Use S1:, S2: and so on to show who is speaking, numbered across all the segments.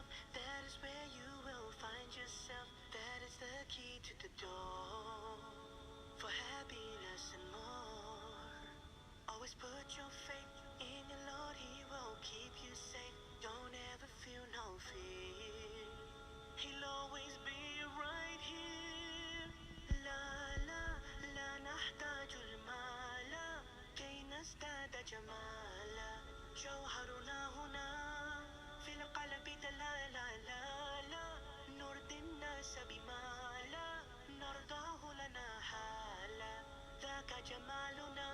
S1: yourself, that is where you will find yourself. That is the key to the door for happiness and more. Always put your faith in your Lord, He will keep you safe. Don't ever feel no fear. He'll always be right here. لا لا لا نحتاج المال كي نزداد جمالا. جوهرنا هنا في القلب دلالا. لا لا نرضي الناس بما لا نرضاه لنا حالا. ذاك جمالنا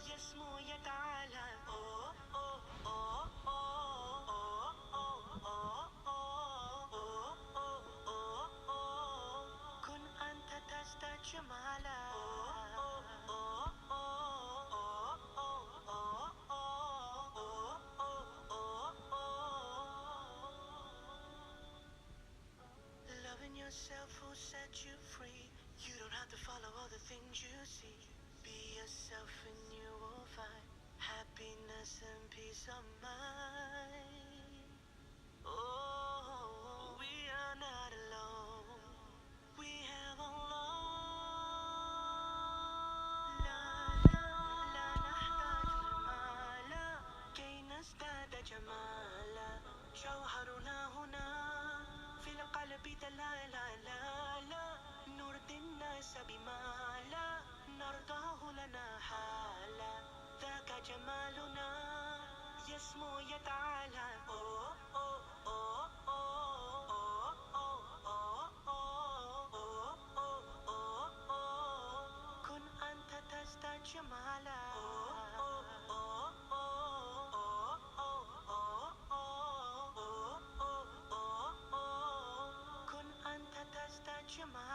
S1: يسمو يتعالى. أوه أوه أوه أوه أوه أوه أوه أوه أوه أوه. كن أنت تزداد جمالا. أوه أوه أوه أوه أوه أوه أوه أوه. Loving yourself will set you free. You don't have to follow all the things you see. Be yourself and you will find happiness and peace of mind. Oh, we are not alone. We have Allah. لا لا لا نحتاج المال كي نزداد جمالا. جوهرنا هنا في القلب دلالا. لا لا نرضي الناس بما لا نرضاه لنا حالا. ذاك جمالنا يسمو يتعالى. أوه أوه أوه أوه أوه أوه أوه أوه أوه أوه أوه. كن أنت تزداد جمالا. أوه أوه أوه أوه أوه أوه أوه أوه أوه أوه. كن أنت تزداد جمالا.